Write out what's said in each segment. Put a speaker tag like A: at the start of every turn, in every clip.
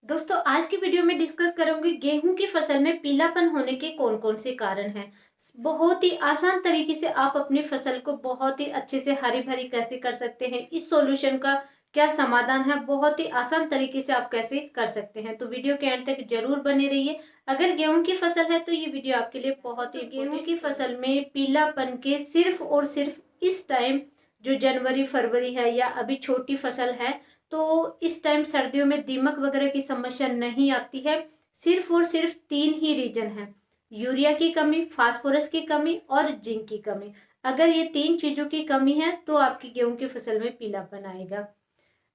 A: दोस्तों आज की वीडियो में डिस्कस करूंगी गेहूं की फसल में पीलापन होने के कौन कौन से कारण हैं। बहुत ही आसान तरीके से आप अपनी फसल को बहुत ही अच्छे से हरी भरी कैसे कर सकते हैं, इस सॉल्यूशन का क्या समाधान है, बहुत ही आसान तरीके से आप कैसे कर सकते हैं। तो वीडियो के एंड तक जरूर बने रहिए। अगर गेहूं की फसल है तो ये वीडियो आपके लिए बहुत ही। गेहूं की फसल में पीलापन के सिर्फ और सिर्फ इस टाइम जो जनवरी फरवरी है या अभी छोटी फसल है, तो इस टाइम सर्दियों में दीमक वगैरह की समस्या नहीं आती है। सिर्फ और सिर्फ तीन ही रीजन है: यूरिया की कमी, फास्फोरस की कमी और जिंक की कमी। अगर ये तीन चीजों की कमी है तो आपकी गेहूं की फसल में पीलापन आएगा।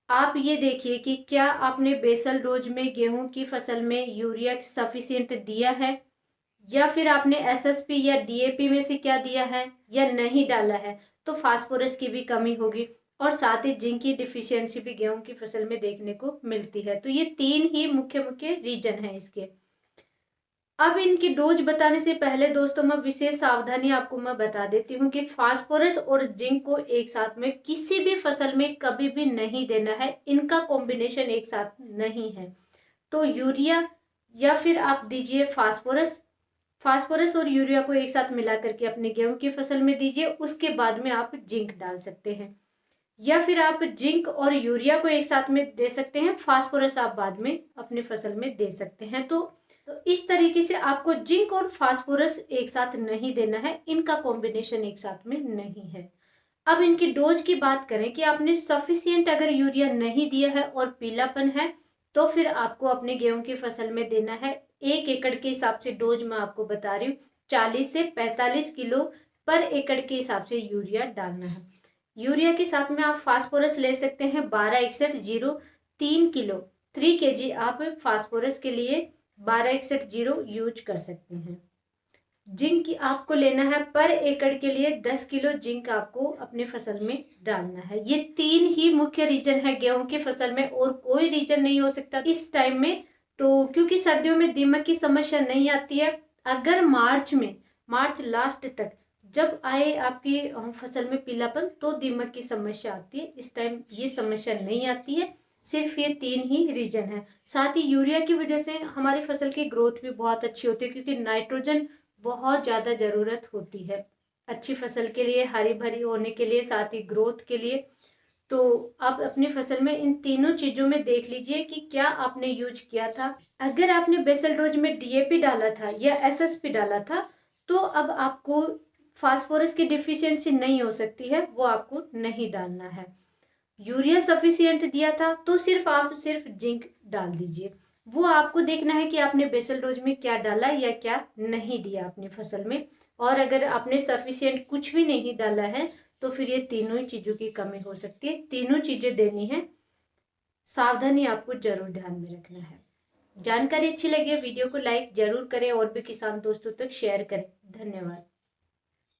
A: आप ये देखिए कि क्या आपने बेसल डोज में गेहूं की फसल में यूरिया सफिशियंट दिया है, या फिर आपने एसएसपी या डीएपी में से क्या दिया है या नहीं डाला है। तो फास्फोरस की भी कमी होगी और साथ ही जिंक की डिफिशियंसी भी गेहूं की फसल में देखने को मिलती है। तो ये तीन ही मुख्य मुख्य रीजन है इसके। अब इनकी डोज बताने से पहले दोस्तों मैं विशेष सावधानी आपको मैं बता देती हूँ कि फास्फोरस और जिंक को एक साथ में किसी भी फसल में कभी भी नहीं देना है। इनका कॉम्बिनेशन एक साथ नहीं है। तो यूरिया या फिर आप दीजिए फास्फोरस। फास्फोरस और यूरिया को एक साथ मिला करके अपने गेहूं की फसल में दीजिए, उसके बाद में आप जिंक डाल सकते हैं। या फिर आप जिंक और यूरिया को एक साथ में दे सकते हैं, फास्फोरस आप बाद में अपनी फसल में दे सकते हैं। तो इस तरीके से आपको जिंक और फास्फोरस एक साथ नहीं देना है, इनका कॉम्बिनेशन एक साथ में नहीं है। अब इनकी डोज की बात करें कि आपने सफिशियंट अगर यूरिया नहीं दिया है और पीलापन है, तो फिर आपको अपने गेहूं की फसल में देना है 1 एकड़ के हिसाब से। डोज मैं आपको बता रही हूँ, 40 से 45 किलो पर एकड़ के हिसाब से यूरिया डालना है। यूरिया के साथ में आप फास्फोरस ले सकते हैं 1261 3 किलो, 3 kg आप फास्फोरस के लिए 1261 यूज कर सकते हैं। जिंक आपको लेना है पर एकड़ के लिए 10 किलो जिंक आपको अपने फसल में डालना है। ये तीन ही मुख्य रीजन है गेहूं की फसल में, और कोई रीजन नहीं हो सकता इस टाइम में। तो क्योंकि सर्दियों में दीमक की समस्या नहीं आती है। अगर मार्च लास्ट तक जब आए आपकी फसल में पीलापन, तो दीमक की समस्या आती है। इस टाइम ये समस्या नहीं आती है। सिर्फ ये तीन ही रीजन है। साथ ही यूरिया की वजह से हमारी फसल की ग्रोथ भी बहुत अच्छी होती है, क्योंकि नाइट्रोजन बहुत ज्यादा जरूरत होती है अच्छी फसल के लिए, हरी भरी होने के लिए, साथ ही ग्रोथ के लिए। तो आप अपनी फसल में इन तीनों चीजों में देख लीजिए कि क्या आपने यूज किया था। अगर आपने बेसल डोज में डीएपी डाला था या एसएसपी डाला था, तो अब आपको फास्फोरस की डिफिशियंसी नहीं हो सकती है, वो आपको नहीं डालना है। यूरिया सफिशियंट दिया था तो आप सिर्फ जिंक डाल दीजिए। वो आपको देखना है कि आपने बेसल डोज में क्या डाला या क्या नहीं दिया अपनी फसल में। और अगर आपने सफिशियंट कुछ भी नहीं डाला है, तो फिर ये तीनों ही चीजों की कमी हो सकती है। तीनों चीजें देनी है, सावधानी आपको जरूर ध्यान में रखना है। जानकारी अच्छी लगी वीडियो को लाइक जरूर करें और भी किसान दोस्तों तक शेयर करें। धन्यवाद।